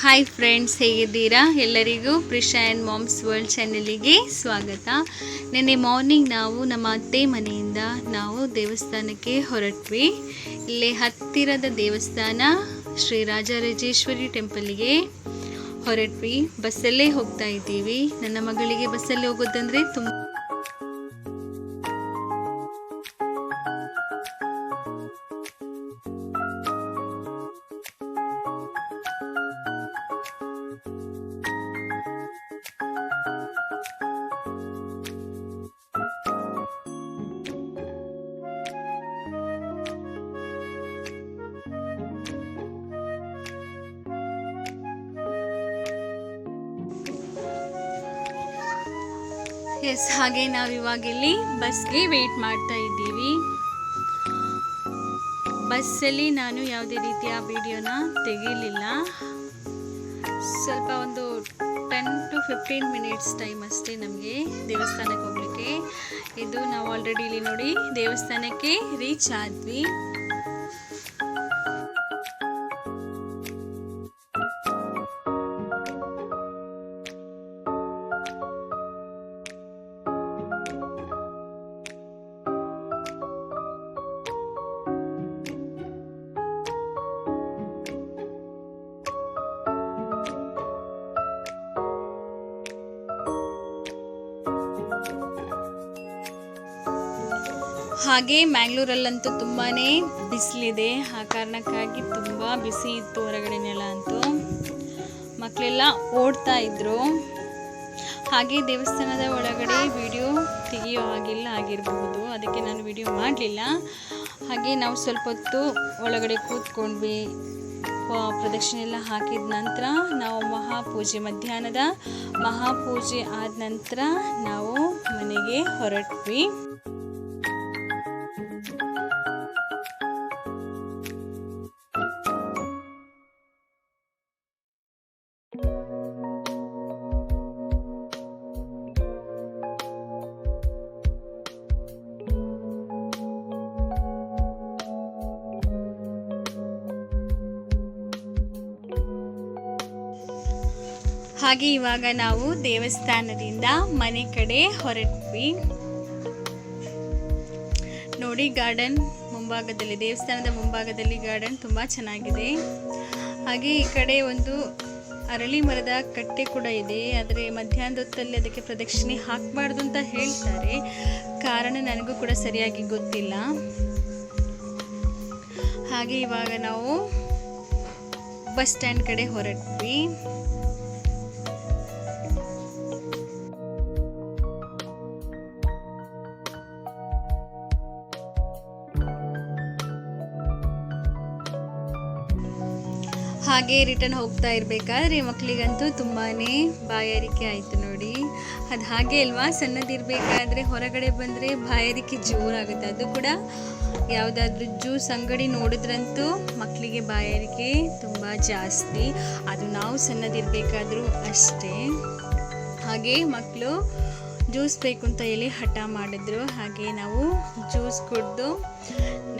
Hi friends, ಹೇಗಿದ್ದೀರಾ? ಎಲ್ಲರಿಗೂ Prisha and moms world ಚಾನೆಲಿಗೆ ಸ್ವಾಗತ. ನಿನ್ನೆ ಮಾರ್ನಿಂಗ್ ನಾವು ನಮ್ಮ ಅತ್ತೆ ಮನೆಯಿಂದ ನಾವು ದೇವಸ್ಥಾನಕ್ಕೆ ಹೊರಟ್ವಿ. ಇಲ್ಲೇ ಹತ್ತಿರದ ದೇವಸ್ಥಾನ ಶ್ರೀ ರಾಜರಾಜೇಶ್ವರಿ ಟೆಂಪಲ್ಗೆ ಹೊರಟ್ವಿ. ಬಸ್ಸಲ್ಲೇ ಹೋಗ್ತಾ ಇದ್ದೀವಿ. ನನ್ನ ಮಗಳಿಗೆ ಬಸ್ಸಲ್ಲಿ ಹೋಗೋದಂದರೆ ತುಂಬ ಹಾಗೆ ನಾವಿವಾಗ ಇಲ್ಲಿ ಬಸ್ಗೆ ವೇಟ್ ಮಾಡ್ತಾ ಇದ್ದೀವಿ. ಬಸ್ಸಲ್ಲಿ ನಾನು ಯಾವುದೇ ರೀತಿಯ ವಿಡಿಯೋನ ತೆಗೀಲಿಲ್ಲ. ಸ್ವಲ್ಪ ಒಂದು 10 to 15 ಮಿನಿಟ್ಸ್ ಟೈಮ್ ಅಷ್ಟೇ ನಮಗೆ ದೇವಸ್ಥಾನಕ್ಕೆ ಹೋಗ್ಲಿಕ್ಕೆ. ಇದು ನಾವು ಆಲ್ರೆಡಿ ಇಲ್ಲಿ ನೋಡಿ ದೇವಸ್ಥಾನಕ್ಕೆ ರೀಚ್ ಆದ್ವಿ. ಹಾಗೆ ಮ್ಯಾಂಗ್ಳೂರಲ್ಲಂತೂ ತುಂಬಾ ಬಿಸಿಲಿದೆ. ಆ ಕಾರಣಕ್ಕಾಗಿ ತುಂಬ ಬಿಸಿ ಇತ್ತು ಹೊರಗಡೆನೆಲ್ಲ. ಅಂತೂ ಮಕ್ಕಳೆಲ್ಲ ಓಡ್ತಾ ಇದ್ರು. ಹಾಗೆ ದೇವಸ್ಥಾನದ ಒಳಗಡೆ ವಿಡಿಯೋ ತೆಗೆಯೋ ಆಗಿರಬಹುದು, ಅದಕ್ಕೆ ನಾನು ವಿಡಿಯೋ ಮಾಡಲಿಲ್ಲ. ಹಾಗೆ ನಾವು ಸ್ವಲ್ಪ ಹೊತ್ತು ಒಳಗಡೆ ಕೂತ್ಕೊಂಡ್ವಿ. ಪ್ರದಕ್ಷಿಣೆ ಎಲ್ಲ ಹಾಕಿದ ನಂತರ ನಾವು ಮಧ್ಯಾಹ್ನದ ಮಹಾಪೂಜೆ ಆದ ನಂತರ ನಾವು ಮನೆಗೆ ಹೊರಟ್ವಿ. ಹಾಗೆ ಇವಾಗ ನಾವು ದೇವಸ್ಥಾನದಿಂದ ಮನೆ ಕಡೆ ಹೊರಟ್ವಿ. ನೋಡಿ, ಗಾರ್ಡನ್ ಮುಂಭಾಗದಲ್ಲಿ, ದೇವಸ್ಥಾನದ ಮುಂಭಾಗದಲ್ಲಿ ಗಾರ್ಡನ್ ತುಂಬ ಚೆನ್ನಾಗಿದೆ. ಹಾಗೆ ಈ ಕಡೆ ಒಂದು ಅರಳಿ ಮರದ ಕಟ್ಟೆ ಕೂಡ ಇದೆ. ಆದರೆ ಮಧ್ಯಾಹ್ನದ ಹೊತ್ತಲ್ಲಿ ಅದಕ್ಕೆ ಪ್ರದಕ್ಷಿಣೆ ಹಾಕಬಾರ್ದು ಅಂತ ಹೇಳ್ತಾರೆ. ಕಾರಣ ನನಗೂ ಕೂಡ ಸರಿಯಾಗಿ ಗೊತ್ತಿಲ್ಲ. ಹಾಗೆ ಇವಾಗ ನಾವು ಬಸ್ ಸ್ಟ್ಯಾಂಡ್ ಕಡೆ ಹೊರಟ್ವಿ. ಹಾಗೆ ರಿಟರ್ನ್ ಹೋಗ್ತಾ ಇರಬೇಕಾದ್ರೆ ಮಕ್ಕಳಿಗಂತೂ ತುಂಬಾ ಬಾಯಾರಿಕೆ ಆಯಿತು ನೋಡಿ. ಅದು ಹಾಗೆ ಅಲ್ವಾ, ಸಣ್ಣದಿರಬೇಕಾದ್ರೆ ಹೊರಗಡೆ ಬಂದರೆ ಬಾಯಾರಿಕೆ ಜೋರಾಗುತ್ತೆ. ಅದು ಕೂಡ ಯಾವುದಾದ್ರೂ ಜ್ಯೂಸ್ ಅಂಗಡಿ ನೋಡಿದ್ರಂತೂ ಮಕ್ಕಳಿಗೆ ಬಾಯಾರಿಕೆ ತುಂಬ ಜಾಸ್ತಿ. ಅದು ನಾವು ಸಣ್ಣದಿರಬೇಕಾದ್ರೂ ಅಷ್ಟೇ. ಹಾಗೆ ಮಕ್ಕಳು ಜ್ಯೂಸ್ ಬೇಕು ಅಂತ ಹೇಳಿ ಹಠ ಮಾಡಿದ್ರು. ಹಾಗೆ ನಾವು ಜ್ಯೂಸ್ ಕುಡಿದು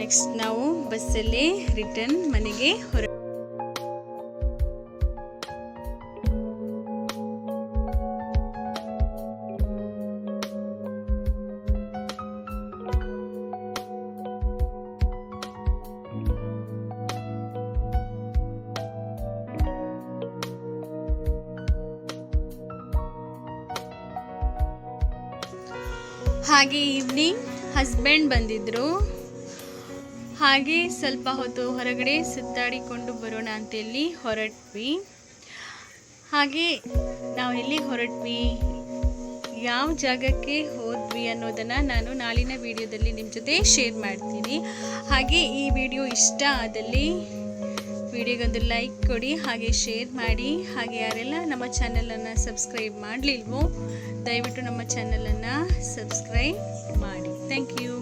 ನೆಕ್ಸ್ಟ್ ನಾವು ಬಸ್ಸಲ್ಲಿ ರಿಟರ್ನ್ ಮನೆಗೆ ಹಾಗೆ ಈವ್ನಿಂಗ್ ಹಸ್ಬೆಂಡ್ ಬಂದಿದ್ರು. ಹಾಗೆ ಸ್ವಲ್ಪ ಹೊತ್ತು ಹೊರಗಡೆ ಸುತ್ತಾಡಿಕೊಂಡು ಬರೋಣ ಅಂತೇಳಿ ಹೊರಟ್ವಿ. ಹಾಗೆ ನಾವು ಎಲ್ಲಿ ಹೊರಟ್ವಿ, ಯಾವ ಜಾಗಕ್ಕೆ ಹೋದ್ವಿ ಅನ್ನೋದನ್ನು ನಾನು ನಾಳಿನ ವಿಡಿಯೋದಲ್ಲಿ ನಿಮ್ಮ ಜೊತೆ ಶೇರ್ ಮಾಡ್ತೀನಿ. ಹಾಗೆ ಈ ವಿಡಿಯೋ ಇಷ್ಟ ಆದಲ್ಲಿ ವಿಡಿಯೋಗೊಂದು ಲೈಕ್ ಕೊಡಿ, ಹಾಗೆ ಶೇರ್ ಮಾಡಿ. ಹಾಗೆ ಯಾರೆಲ್ಲ ನಮ್ಮ ಚಾನಲನ್ನು ಸಬ್ಸ್ಕ್ರೈಬ್ ಮಾಡಲಿಲ್ವೋ ದಯವಿಟ್ಟು ನಮ್ಮ ಚಾನಲನ್ನು ಸಬ್ಸ್ಕ್ರೈಬ್ ಮಾಡಿ. Thank you.